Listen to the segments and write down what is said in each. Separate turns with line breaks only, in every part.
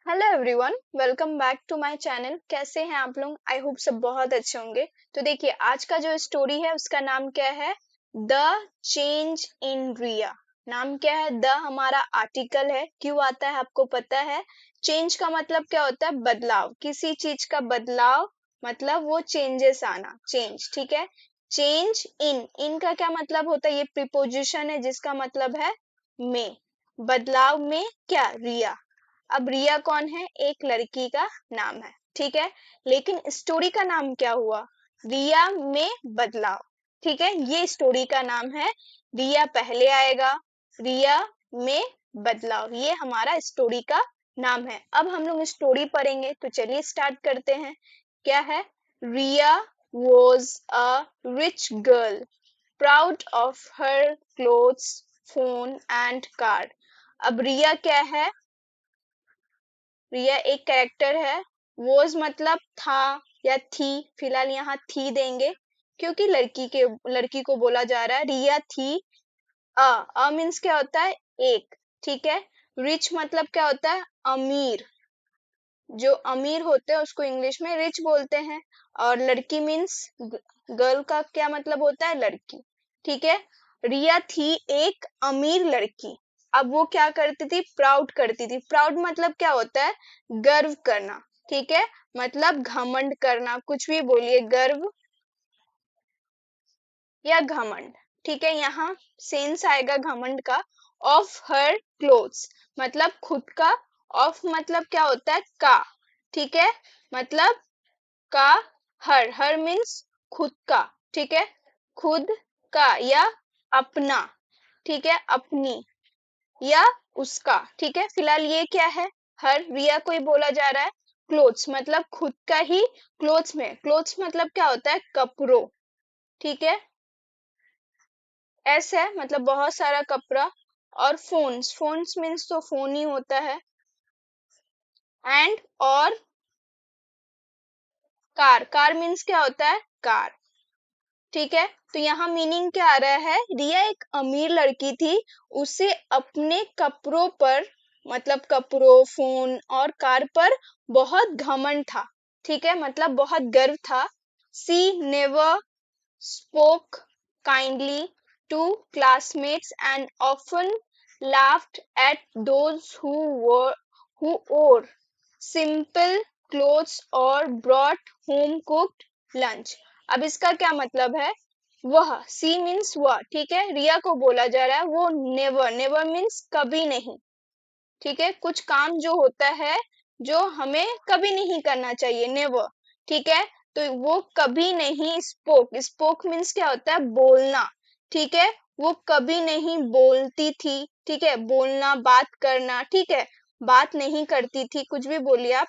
Hello everyone, welcome back to my channel. कैसे हैं आप लोग? आई होप सब बहुत अच्छे होंगे। तो देखिए, आज का जो स्टोरी है उसका नाम क्या है? द चेंज इन रिया। नाम क्या है? द हमारा आर्टिकल है। क्यों आता है आपको पता है? चेंज का मतलब क्या होता है? बदलाव। किसी चीज का बदलाव मतलब वो चेंजेस आना, चेंज। ठीक है। चेंज इन का क्या मतलब होता है? ये प्रीपोजिशन है जिसका मतलब है में। बदलाव में क्या? रिया। अब रिया कौन है? एक लड़की का नाम है। ठीक है। लेकिन स्टोरी का नाम क्या हुआ? रिया में बदलाव। ठीक है, ये स्टोरी का नाम है। रिया पहले आएगा, रिया में बदलाव, ये हमारा स्टोरी का नाम है। अब हम लोग स्टोरी पढ़ेंगे, तो चलिए स्टार्ट करते हैं। क्या है? Riya was a rich girl, proud of her clothes, phone and car. अब रिया क्या है? रिया एक कैरेक्टर है। वॉज मतलब था या थी, फिलहाल यहाँ थी देंगे क्योंकि लड़की को बोला जा रहा है। रिया थी। अ मीन्स क्या होता है? एक। ठीक है। रिच मतलब क्या होता है? अमीर। जो अमीर होते हैं उसको इंग्लिश में रिच बोलते हैं। और लड़की मीन्स गर्ल का क्या मतलब होता है? लड़की। ठीक है। रिया थी एक अमीर लड़की। अब वो क्या करती थी? प्राउड करती थी। प्राउड मतलब क्या होता है? गर्व करना। ठीक है। मतलब घमंड करना, कुछ भी बोलिए, गर्व या घमंड। ठीक है। यहाँ सेंस आएगा घमंड का। ऑफ हर क्लोथ्स मतलब खुद का। ऑफ मतलब क्या होता है? का। ठीक है। मतलब का। हर मीन्स खुद का। ठीक है। खुद का या अपना। ठीक है। अपनी या उसका। ठीक है। फिलहाल ये क्या है? हर रिया को ही बोला जा रहा है। क्लोथ्स मतलब खुद का ही। क्लोथ्स में, क्लोथ्स मतलब क्या होता है? कपड़ों। ठीक है। ऐसे है मतलब बहुत सारा कपड़ा। और फोन्स, फोन्स मीन्स तो फोन ही होता है। एंड और कार, कार मीन्स क्या होता है? कार। ठीक है। तो यहाँ मीनिंग क्या आ रहा है? रिया एक अमीर लड़की थी। उसे अपने कपड़ों पर मतलब कपड़ों, फोन और कार पर बहुत घमंड था। ठीक है। मतलब बहुत गर्व था। सी never spoke kindly to classmates and often laughed at those who wore simple clothes or brought home cooked lunch। अब इसका क्या मतलब है? वह, सी मीन्स वह। ठीक है। रिया को बोला जा रहा है वो नेवर, नेवर मीन्स कभी नहीं। ठीक है। कुछ काम जो होता है जो हमें कभी नहीं करना चाहिए, नेवर। ठीक है। तो वो कभी नहीं स्पोक, स्पोक मीन्स क्या होता है? बोलना। ठीक है। वो कभी नहीं बोलती थी। ठीक है। बोलना, बात करना। ठीक है। बात नहीं करती थी, कुछ भी बोलिए आप।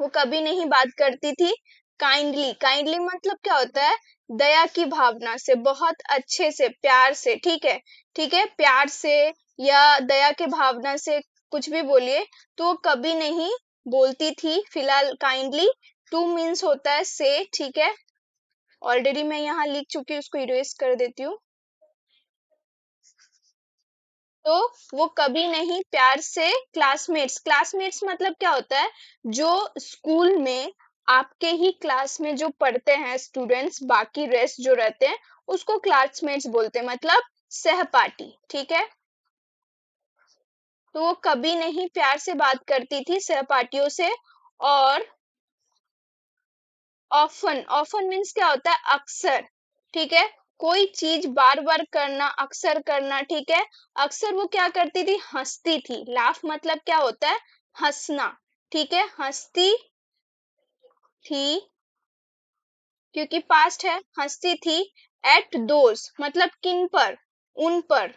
वो कभी नहीं बात करती थी। काइंडली, काइंडली मतलब क्या होता है? दया की भावना से, बहुत अच्छे से, प्यार से। ठीक है। ठीक है। प्यार से या दया की भावना से, कुछ भी बोलिए। तो वो कभी नहीं बोलती थी। फिलहाल काइंडली टू मीन्स होता है से। ठीक है। ऑलरेडी मैं यहाँ लिख चुकी हूँ, उसको इरेज कर देती हूँ। तो वो कभी नहीं प्यार से क्लासमेट्स, क्लासमेट्स मतलब क्या होता है? जो स्कूल में आपके ही क्लास में जो पढ़ते हैं स्टूडेंट्स, बाकी रेस्ट जो रहते हैं उसको क्लासमेट्स बोलते हैं, मतलब सहपाठी। ठीक है। तो वो कभी नहीं प्यार से बात करती थी सहपाठियों से। और ऑफन, ऑफन मीन्स क्या होता है? अक्सर। ठीक है। कोई चीज बार बार करना, अक्सर करना। ठीक है। अक्सर वो क्या करती थी? हंसती थी। लाफ मतलब क्या होता है? हंसना। ठीक है। हंसती थी क्योंकि पास्ट है, हंसती थी। एट दोज मतलब किन पर? उन पर।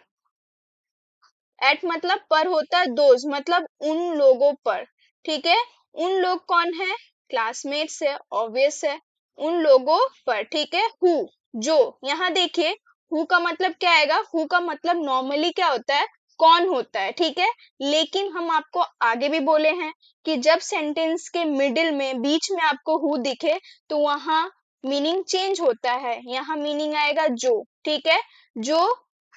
एट मतलब पर होता है, दोज मतलब उन लोगों पर। ठीक है। उन लोग कौन है? क्लासमेट्स है, ऑब्वियस है। उन लोगों पर। ठीक है। हु, जो। यहाँ देखिए, हु का मतलब क्या आएगा? हु का मतलब नॉर्मली क्या होता है? कौन होता है। ठीक है। लेकिन हम आपको आगे भी बोले हैं कि जब सेंटेंस के मिडिल में, बीच में आपको हु दिखे तो वहां मीनिंग चेंज होता है। यहाँ मीनिंग आएगा जो। ठीक है। जो।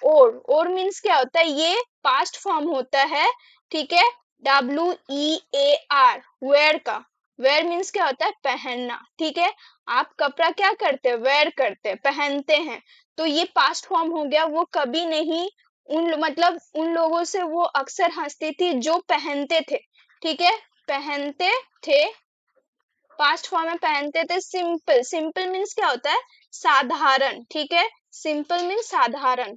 और मीन्स क्या होता है? ये पास्ट फॉर्म होता है। ठीक है। WEAR, वेयर का। वेयर मीन्स क्या होता है, पहनना, ठीक है। आप कपड़ा क्या करते हैं, वेयर करते हैं, पहनते हैं। तो ये पास्ट फॉर्म हो गया, वो कभी नहीं मतलब उन लोगों से वो अक्सर हंसती थी जो पहनते थे, ठीक है, पहनते थे। पास्ट फॉर्म में पहनते थे। सिंपल, सिंपल मीन्स क्या होता है, साधारण, ठीक है। सिंपल मीन्स साधारण,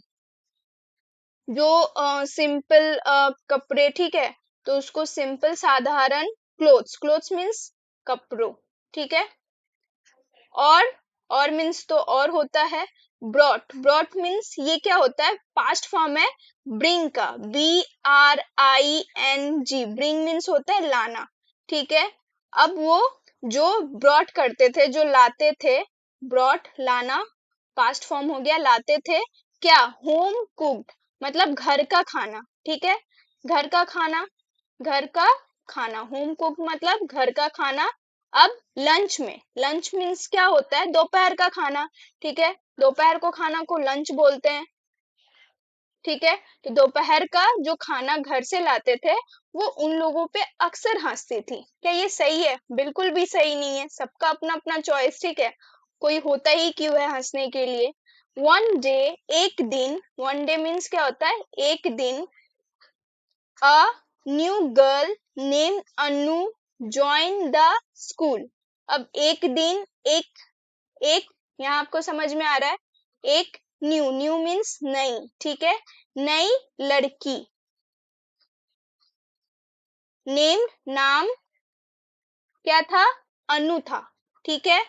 जो सिंपल कपड़े, ठीक है, तो उसको सिंपल साधारण क्लोथ्स, क्लोथ्स मीन्स कपड़ों, ठीक है। और मीन्स तो और होता है। ब्रॉट, ब्रॉट मीन्स ये क्या होता है, पास्ट फॉर्म है ब्रिंग का, BRING, ब्रिंग मीन्स होता है लाना, ठीक है। अब वो जो ब्रॉट करते थे, जो लाते थे, ब्रॉट लाना, पास्ट फॉर्म हो गया, लाते थे क्या, होम कुक्ड, मतलब घर का खाना, ठीक है, घर का खाना, घर का खाना, होम कुक मतलब घर का खाना। अब लंच में, लंच मीन्स क्या होता है, दोपहर का खाना, ठीक है, दोपहर को खाना को लंच बोलते हैं, ठीक है। तो दोपहर का जो खाना घर से लाते थे, वो उन लोगों पे अक्सर हंसती थी। क्या ये सही है, बिल्कुल भी सही नहीं है, सबका अपना अपना चॉइस, ठीक है, कोई होता ही क्यों है हंसने के लिए। वन डे, एक दिन, वन डे मीन्स क्या होता है, एक दिन। A new girl named Anu joined the school. अब एक दिन, एक यहाँ आपको समझ में आ रहा है, एक न्यू, न्यू मीन्स नई, ठीक है, नई लड़की, नेम नाम क्या था, अनु था, ठीक है।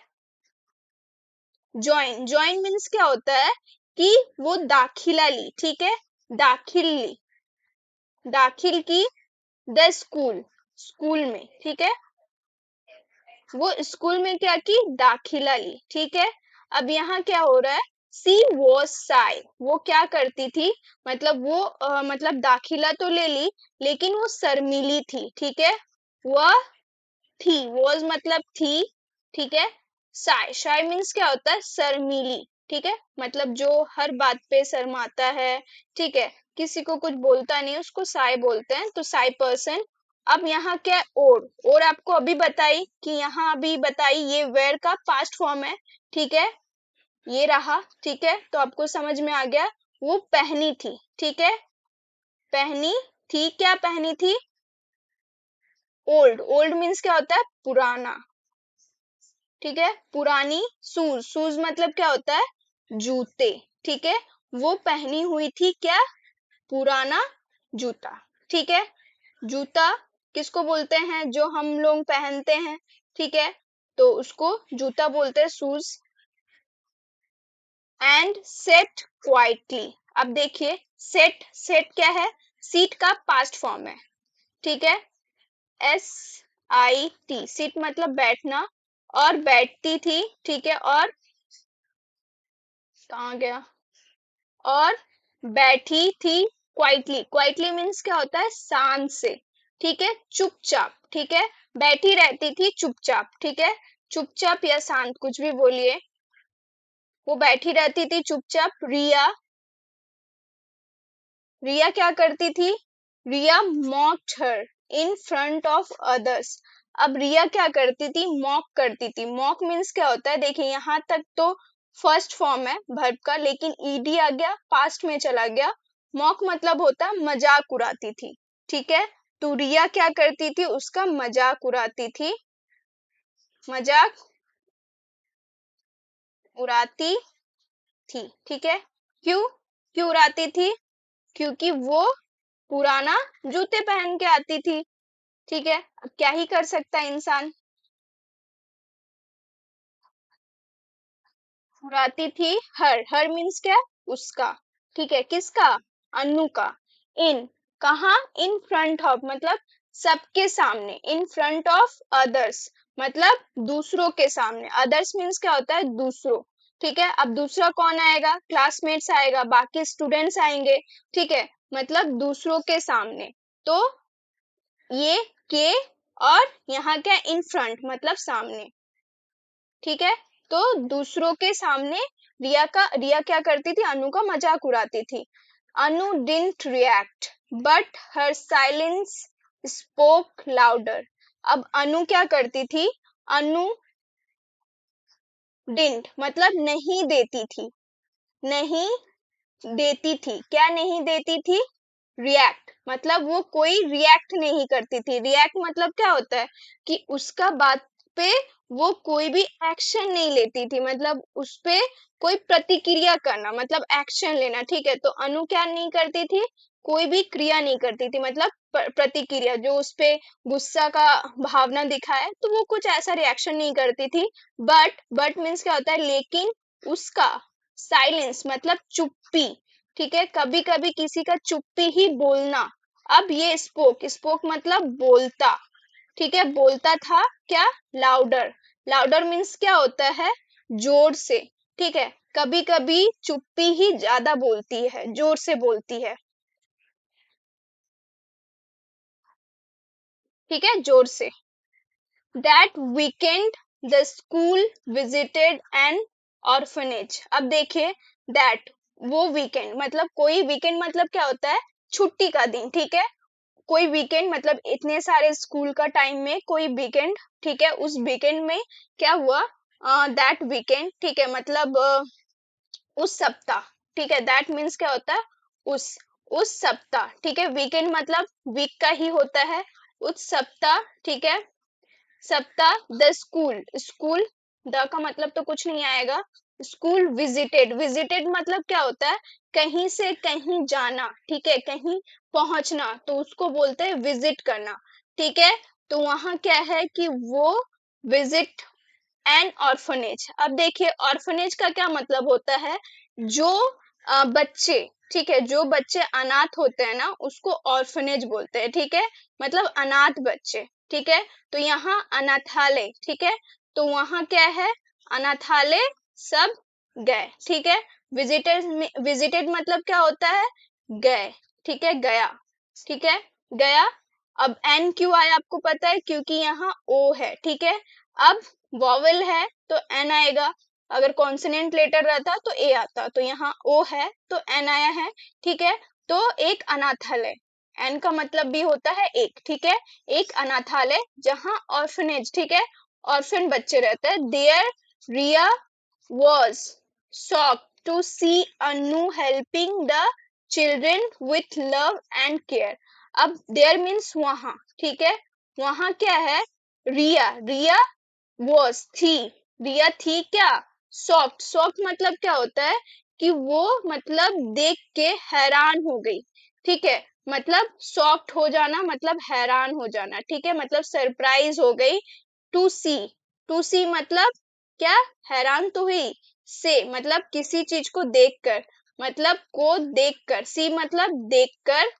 ज्वाइन, ज्वाइन मीन्स क्या होता है कि वो दाखिला ली, ठीक है, दाखिल ली, दाखिल की द स्कूल, स्कूल में, ठीक है, वो स्कूल में क्या की, दाखिला ली, ठीक है। अब यहाँ क्या हो रहा है, सी वॉज साई, वो क्या करती थी, मतलब वो मतलब दाखिला तो ले ली, लेकिन वो शर्मीली थी, ठीक है, वह थी, वॉज मतलब थी, ठीक है। शाय, शाय मीन्स क्या होता है, शर्मीली, ठीक है, मतलब जो हर बात पे शर्माता है, ठीक है, किसी को कुछ बोलता नहीं, उसको शाय बोलते हैं, तो शाय पर्सन। अब यहाँ क्या है, और आपको अभी बताई कि यहाँ अभी बताई, ये वेयर का पास्ट फॉर्म है, ठीक है, ये रहा, ठीक है, तो आपको समझ में आ गया, वो पहनी थी, ठीक है, पहनी थी, क्या पहनी थी, ओल्ड, ओल्ड मीन्स क्या होता है, पुराना, ठीक है, पुरानी। शूज, शूज मतलब क्या होता है, जूते, ठीक है, वो पहनी हुई थी क्या, पुराना जूता, ठीक है। जूता किसको बोलते हैं, जो हम लोग पहनते हैं, ठीक है, तो उसको जूता बोलते हैं, शूज। एंड सेट क्वाइटली, अब देखिए, सेट, सेट क्या है, सीट का पास्ट फॉर्म है, ठीक है, SIT, सीट मतलब बैठना, और बैठती थी, ठीक है, और कहाँ गया, और बैठी थी क्वाइटली, क्वाइटली मीन्स क्या होता है, शांत से, ठीक है, चुपचाप, ठीक है, बैठी रहती थी चुपचाप, ठीक है, चुपचाप या शांत कुछ भी बोलिए, वो बैठी रहती थी चुपचाप। रिया, रिया क्या करती थी, Riya mocked her in front of others. अब रिया क्या करती थी, मॉक करती थी, मॉक मीन्स क्या होता है, देखिए यहाँ तक तो फर्स्ट फॉर्म है वर्ब का, लेकिन ईडी आ गया, पास्ट में चला गया। मॉक मतलब होता है मजाक उड़ाती थी, ठीक है, तो रिया क्या करती थी, उसका मजाक उड़ाती थी, मजाक उड़ाती थी, ठीक है। क्यों, क्यों उड़ाती थी, क्योंकि वो पुराना जूते पहन के आती थी, ठीक है, अब क्या ही कर सकता है इंसान। उड़ाती थी हर, हर मीन्स क्या, उसका, ठीक है, किसका, अनु का। इन, कहा, इन फ्रंट ऑफ मतलब सबके सामने, इन फ्रंट ऑफ अदर्स मतलब दूसरों के सामने, अदर्स मीन्स क्या होता है, दूसरों, ठीक है। अब दूसरा कौन आएगा, क्लासमेट्स आएगा, बाकी स्टूडेंट्स आएंगे, ठीक है, मतलब दूसरों के सामने। तो ये के, और यहाँ क्या, इन फ्रंट मतलब सामने, ठीक है, तो दूसरों के सामने रिया क्या करती थी, अनु का मजाक उड़ाती थी। Anu didn't react but her silence spoke louder. अब अनु क्या करती थी? अनु didn't मतलब नहीं देती थी, नहीं देती थी। क्या नहीं देती थी? रिएक्ट मतलब वो कोई रिएक्ट नहीं करती थी। रिएक्ट मतलब क्या होता है कि उसका बात पे वो कोई भी एक्शन नहीं लेती थी, मतलब उस पे कोई प्रतिक्रिया करना मतलब एक्शन लेना। ठीक है, तो अनु क्या नहीं करती थी? कोई भी क्रिया नहीं करती थी, मतलब प्रतिक्रिया, जो उस पे गुस्सा का भावना दिखाए तो वो कुछ ऐसा रिएक्शन नहीं करती थी। बट मीन्स क्या होता है? लेकिन उसका साइलेंस मतलब चुप्पी। ठीक है, कभी कभी किसी का चुप्पी ही बोलना। अब ये स्पोक मतलब बोलता। ठीक है, बोलता था क्या? लाउडर। लाउडर मीन्स क्या होता है? जोर से। ठीक है, कभी कभी चुप्पी ही ज्यादा बोलती है, जोर से बोलती है। ठीक है, जोर से। That weekend the school visited an orphanage. अब देखिए, that वो वीकेंड मतलब कोई वीकेंड मतलब क्या होता है? छुट्टी का दिन। ठीक है, कोई वीकेंड मतलब इतने सारे स्कूल का टाइम में कोई वीकेंड। ठीक है, उस वीकेंड में क्या हुआ? That weekend. ठीक है, मतलब उस सप्ताह। ठीक है, दैट मीन्स क्या होता है? उस सप्ताह। ठीक है, वीकेंड मतलब वीक का ही होता है। उस सप्ताह। ठीक है, सप्ताह द स्कूल। स्कूल द का मतलब तो कुछ नहीं आएगा। School visited. विजिटेड मतलब क्या होता है? कहीं से कहीं जाना। ठीक है, कहीं पहुंचना, तो उसको बोलते हैं विजिट करना। ठीक है, तो वहां क्या है कि वो विजिट एन ऑर्फनेज। अब देखिए, ऑर्फनेज का क्या मतलब होता है? जो बच्चे, ठीक है, जो बच्चे अनाथ होते हैं ना, उसको ऑर्फनेज बोलते हैं। ठीक है, मतलब अनाथ बच्चे। ठीक है, तो यहाँ अनाथालय। ठीक है, तो वहां क्या है? अनाथालय सब गए। ठीक है, विजिटेड मतलब क्या होता है? गए। ठीक है, गया। ठीक है, गया। अब एन क्यों आया आपको पता है? क्योंकि यहाँ ओ है। ठीक है, अब वॉवेल है तो एन आएगा। अगर कॉन्सोनेंट लेटर रहता तो ए आता, तो यहाँ ओ है तो एन आया है। ठीक है, तो एक अनाथालय, एन का मतलब भी होता है एक। ठीक है, एक अनाथालय जहाँ ऑर्फनेज, ठीक है, ऑर्फन बच्चे रहते हैं। There Riya was shocked to see Anu helping the children with love and care. अब there means वहां। ठीक है, वहां क्या है? रिया। रिया was थी। रिया थी क्या? shocked। shocked मतलब क्या होता है? कि वो मतलब देख के हैरान हो गई। ठीक है, मतलब shocked हो जाना मतलब हैरान हो जाना। ठीक है, मतलब सरप्राइज हो गई। To C. टू सी मतलब क्या? हैरान तो हुई। से मतलब किसी चीज को देखकर, मतलब को देखकर। सी मतलब देखकर।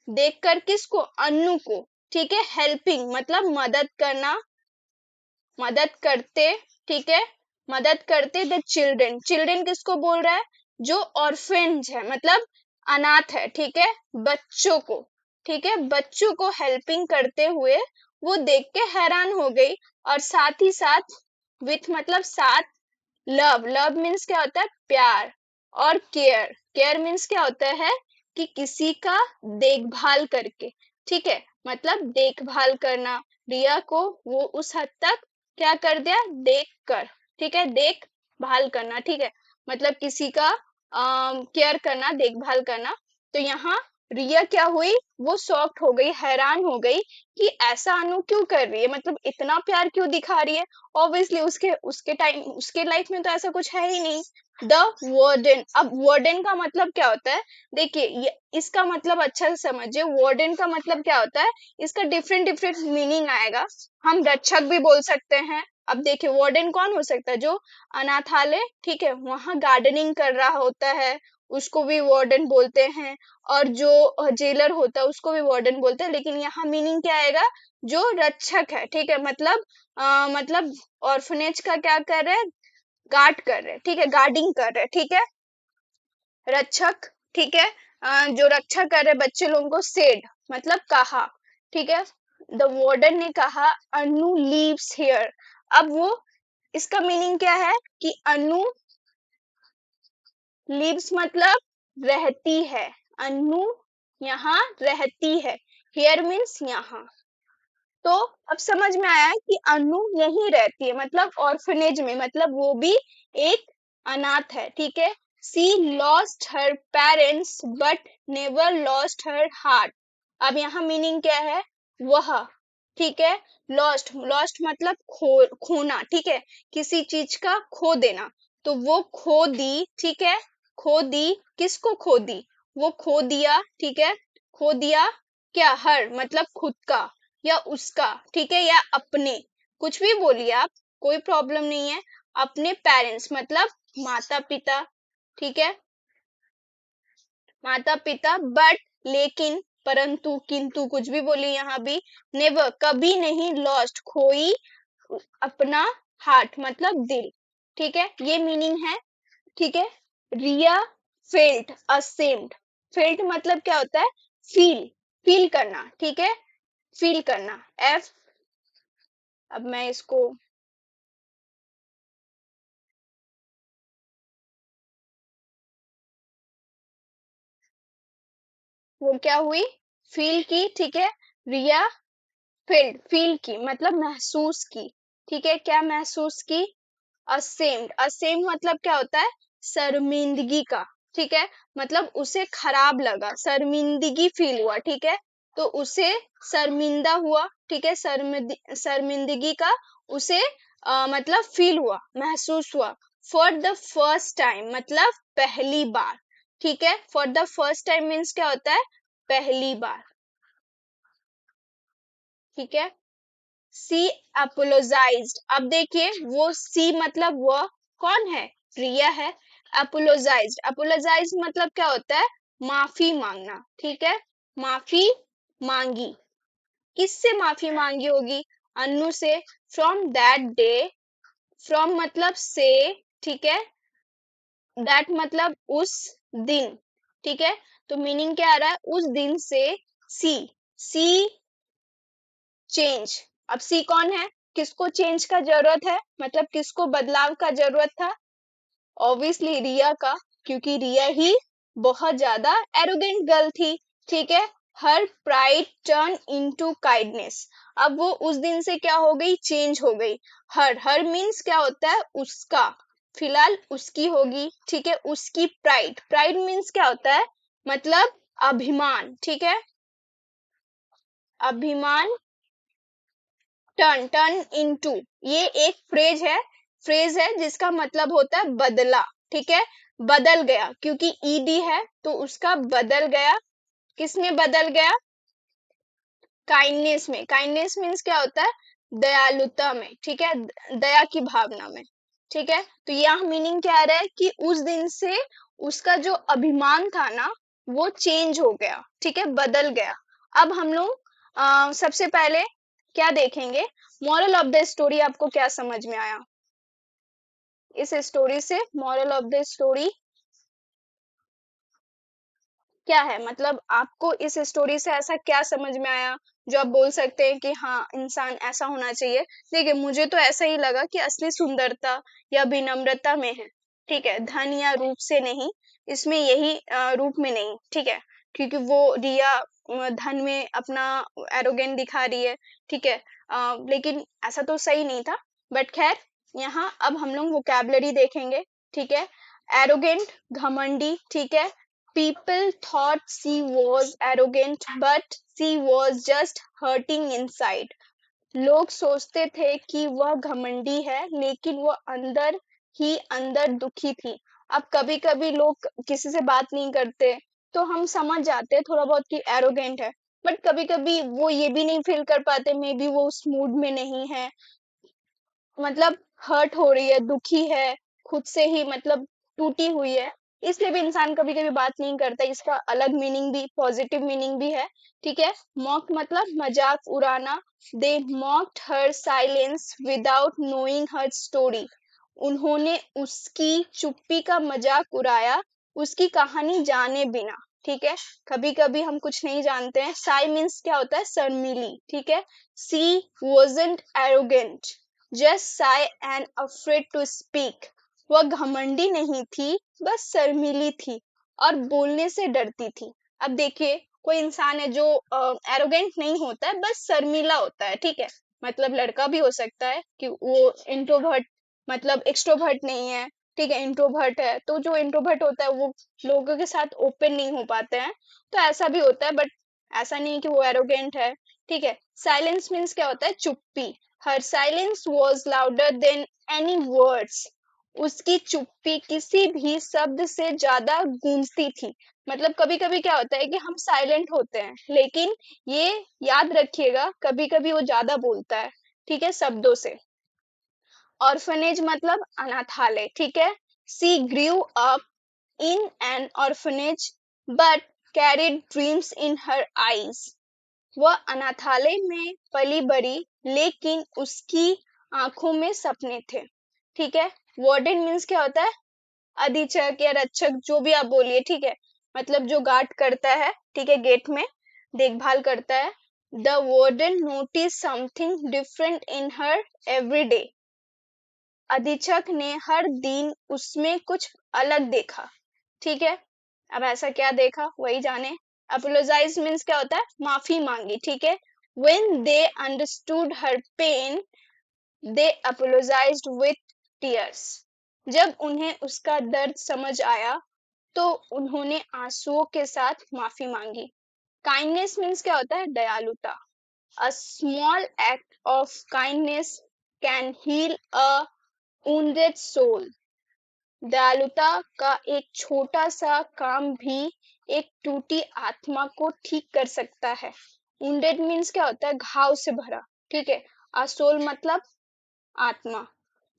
देखकर किसको? अन्नू को। ठीक है, हेल्पिंग मतलब मदद करना, मदद करते। ठीक है, मदद करते द चिल्ड्रन। चिल्ड्रन किसको बोल रहा है? जो ऑर्फेन्स है मतलब अनाथ है। ठीक है, बच्चों को। ठीक है, बच्चों को हेल्पिंग करते हुए वो देख के हैरान हो गई। और साथ ही साथ विथ मतलब साथ, लव। लव मीन्स क्या होता है? प्यार। और केयर। केयर मीन्स क्या होता है? कि किसी का देखभाल करके। ठीक है, मतलब देखभाल करना। रिया को वो उस हद तक क्या कर दिया? देख कर। ठीक है, देखभाल करना। ठीक है, मतलब किसी का केयर करना, देखभाल करना। तो यहाँ रिया क्या हुई? वो शॉक्ड हो गई, हैरान हो गई कि ऐसा अनु क्यों कर रही है, मतलब इतना प्यार क्यों दिखा रही है। ऑब्वियसली उसके उसके टाइम उसके लाइफ में तो ऐसा कुछ है ही नहीं। The warden. अब वार्डन का मतलब क्या होता है? देखिए, इसका मतलब अच्छा से समझिए। वार्डन का मतलब क्या होता है? इसका डिफरेंट डिफरेंट मीनिंग आएगा। हम रक्षक भी बोल सकते हैं। अब देखिए, वार्डन कौन हो सकता है? जो अनाथालय, ठीक है, वहां गार्डनिंग कर रहा होता है, उसको भी वार्डन बोलते हैं। और जो जेलर होता है उसको भी वार्डन बोलते हैं। लेकिन यहाँ मीनिंग क्या आएगा? जो रक्षक है। ठीक है, मतलब ऑर्फनेज का क्या कर रहे हैं? गार्ड कर रहे हैं। ठीक है, गार्डिंग कर रहे हैं। ठीक है, रक्षक। ठीक है, जो रक्षा कर रहे बच्चे लोगों को, सेड मतलब कहा। ठीक है, द वार्डन ने कहा अनु लीव्स हियर। अब वो, इसका मीनिंग क्या है? कि अनु लिव्स मतलब रहती है। अनु यहाँ रहती है। हियर मीन्स यहाँ। तो अब समझ में आया कि अनु यहीं रहती है, मतलब ऑर्फनेज में, मतलब वो भी एक अनाथ है, ठीक है। She lost her parents but never lost her heart. अब यहाँ मीनिंग क्या है, वह, ठीक है। लॉस्ट, लॉस्ट मतलब खोना, ठीक है, किसी चीज का खो देना। तो वो खो दी, ठीक है, खो दी, किसको खो दी, वो खो दिया, ठीक है, खो दिया क्या, हर मतलब खुद का या उसका, ठीक है, या अपने, कुछ भी बोलिए आप, कोई प्रॉब्लम नहीं है। अपने पेरेंट्स मतलब माता पिता, ठीक है, माता पिता, बट लेकिन, परंतु, किंतु, कुछ भी बोलिए यहाँ भी, नेवर कभी नहीं, लॉस्ट खोई, अपना हार्ट मतलब दिल, ठीक है, ये मीनिंग है, ठीक है। रिया फेल्ट असेम्ड, फेल्ट मतलब क्या होता है, फील, फील करना, ठीक है, फील करना, एफ। अब मैं इसको, वो क्या हुई, फील की, ठीक है। रिया फील्ड, फील की मतलब महसूस की, ठीक है, क्या महसूस की, असेम्ड, असेम्ड मतलब क्या होता है, शर्मिंदगी का, ठीक है, मतलब उसे खराब लगा, शर्मिंदगी फील हुआ, ठीक है, तो उसे शर्मिंदा हुआ, ठीक है, शर्मिंदगी का उसे मतलब फील हुआ, महसूस हुआ। फॉर द फर्स्ट टाइम मतलब पहली बार, ठीक है, for the first time means क्या होता है, पहली बार, ठीक है। सी अपोलोजाइज्ड, अब देखिए वो सी मतलब वह कौन है, रिया है। अपोलोजाइज्ड, अपोलोजाइज्ड मतलब क्या होता है, माफी मांगना, ठीक है, माफी मांगी, किससे माफी मांगी होगी, अन्नू से। फ्रॉम दैट डे, फ्रॉम मतलब से, ठीक है, दैट मतलब उस दिन, ठीक है, तो मीनिंग क्या आ रहा है, उस दिन से, सी, सी चेंज, अब सी कौन है, किसको चेंज का जरूरत है, मतलब किसको बदलाव का जरूरत था, ऑब्वियसली रिया का, क्योंकि रिया ही बहुत ज्यादा एरोगेंट गर्ल थी, ठीक है। Her pride turn into kindness, अब वो उस दिन से क्या हो गई, चेंज हो गई। हर, हर मीन्स क्या होता है, उसका, फिलहाल उसकी होगी, ठीक है, उसकी प्राइड, प्राइड मीन्स क्या होता है, मतलब अभिमान, ठीक है, अभिमान, टर्न, टर्न इनटू, ये एक फ्रेज है, फ्रेज है जिसका मतलब होता है बदला, ठीक है, बदल गया, क्योंकि ईडी है तो उसका बदल गया, किसमें बदल गया, काइंडनेस में, काइंडनेस मीन्स क्या होता है, दयालुता में, ठीक है, दया की भावना में, ठीक है। तो यह मीनिंग क्या आ रहा है कि उस दिन से उसका जो अभिमान था ना, वो चेंज हो गया, ठीक है, बदल गया। अब हम लोग सबसे पहले क्या देखेंगे, मॉरल ऑफ द स्टोरी आपको क्या समझ में आया, इस स्टोरी से मॉरल ऑफ द स्टोरी क्या है, मतलब आपको इस स्टोरी से ऐसा क्या समझ में आया जो आप बोल सकते हैं कि हाँ इंसान ऐसा होना चाहिए। देखिए मुझे तो ऐसा ही लगा कि असली सुंदरता या विनम्रता में है, ठीक है, धन या रूप से नहीं, इसमें यही रूप में नहीं, ठीक है, क्योंकि वो रिया धन में अपना एरोगेंट दिखा रही है, ठीक है, लेकिन ऐसा तो सही नहीं था। बट खैर, यहाँ अब हम लोग वोकैबुलरी देखेंगे, ठीक है। एरोगेंट, घमंडी, ठीक है। People thought she was arrogant, but she was just hurting inside. लोग सोचते थे कि वह घमंडी है, लेकिन वह अंदर ही अंदर दुखी थी। अब कभी कभी लोग किसी से बात नहीं करते, तो हम समझ जाते हैं थोड़ा बहुत कि एरोगेंट है, बट कभी कभी वो ये भी नहीं फील कर पाते, मे बी वो उस मूड में नहीं है, मतलब हर्ट हो रही है, दुखी है, खुद से ही मतलब टूटी हुई है, इसलिए भी इंसान कभी कभी बात नहीं करता, इसका अलग मीनिंग भी, पॉजिटिव मीनिंग भी है, ठीक है। मॉक मतलब मजाक उड़ाना, दे मॉक्ड हर साइलेंस विदाउट नोइंग हर स्टोरी, उन्होंने उसकी चुप्पी का मजाक उड़ाया, उसकी कहानी जाने बिना, ठीक है। कभी कभी हम कुछ नहीं जानते हैं, साई मीन्स क्या होता है, शर्मीली, ठीक है। सी wasn't arrogant, just shy and afraid to speak, वह घमंडी नहीं थी, बस शर्मीली थी और बोलने से डरती थी। अब देखिए कोई इंसान है जो एरोगेंट नहीं होता है, बस शर्मीला होता है, ठीक है। मतलब लड़का भी हो सकता है कि वो इंट्रोवर्ट, मतलब एक्सट्रोवर्ट नहीं है, ठीक है, इंट्रोवर्ट है। तो जो इंट्रोवर्ट होता है वो लोगों के साथ ओपन नहीं हो पाते हैं, तो ऐसा भी होता है, बट ऐसा नहीं कि वो एरोगेंट है, ठीक है। साइलेंस मीन्स क्या होता है, चुप्पी। Her silence was louder than any words. उसकी चुप्पी किसी भी शब्द से ज्यादा गूंजती थी। मतलब कभी कभी क्या होता है कि हम साइलेंट होते हैं, लेकिन ये याद रखिएगा, कभी कभी वो ज्यादा बोलता है, ठीक है, शब्दों से। ऑर्फनेज मतलब अनाथालय, ठीक है। She grew up in an orphanage but carried dreams in her eyes. वह अनाथालय में पली बड़ी, लेकिन उसकी आंखों में सपने थे, ठीक है। वार्डन मीन्स क्या होता है, अधीक्षक या रक्षक, जो भी आप बोलिए, ठीक है। मतलब जो गार्ड करता है, ठीक है, गेट में देखभाल करता है। The warden notice something different in her every day. अधीक्षक ने हर दिन उसमें कुछ अलग देखा, ठीक है। अब ऐसा क्या देखा वही जाने। अपोलोजाइज मीन्स क्या होता है, माफी मांगी, ठीक है। When they understood her pain, they apologized with tears. जब उन्हें उसका दर्द समझ आया तो उन्होंने आंसुओं के साथ माफी मांगी। काइंडनेस मीन्स क्या होता है, दयालुता। A small act of kindness can heal a wounded soul. दयालुता का एक छोटा सा काम भी एक टूटी आत्मा को ठीक कर सकता है। wounded मीन्स क्या होता है, घाव से भरा, ठीक है। a soul मतलब आत्मा,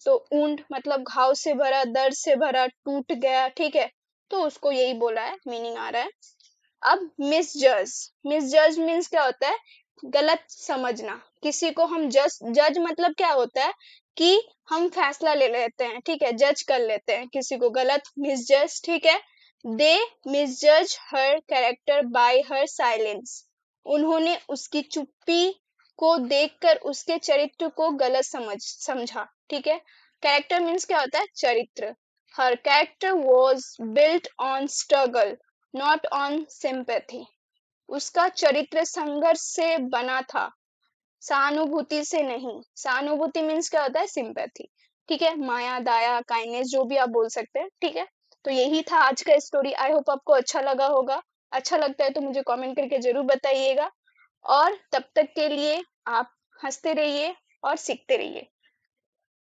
तो wound मतलब घाव से भरा, दर्द से भरा, टूट गया, ठीक है। तो उसको यही बोला है, मीनिंग आ रहा है। अब मिसजज, मिसजज मीन्स क्या होता है, गलत समझना। किसी को हम जज, जज मतलब क्या होता है कि हम फैसला ले लेते हैं, ठीक है, जज कर लेते हैं किसी को, गलत, मिसजज, ठीक है। दे मिसजज हर कैरेक्टर बाय हर साइलेंस। उन्होंने उसकी चुप्पी को देखकर उसके चरित्र को गलत समझा, ठीक है। कैरेक्टर मीन्स क्या होता है, चरित्र। Her character was built on struggle not on sympathy. उसका चरित्र संघर्ष से बना था, सहानुभूति से नहीं। सहानुभूति मीन्स क्या होता है, सिंपैथी, ठीक है। माया, दया, काइंडनेस, जो भी आप बोल सकते हैं, ठीक है। तो यही था आज का स्टोरी। आई होप आपको अच्छा लगा होगा। अच्छा लगता है तो मुझे कमेंट करके जरूर बताइएगा, और तब तक के लिए आप हंसते रहिए और सीखते रहिए।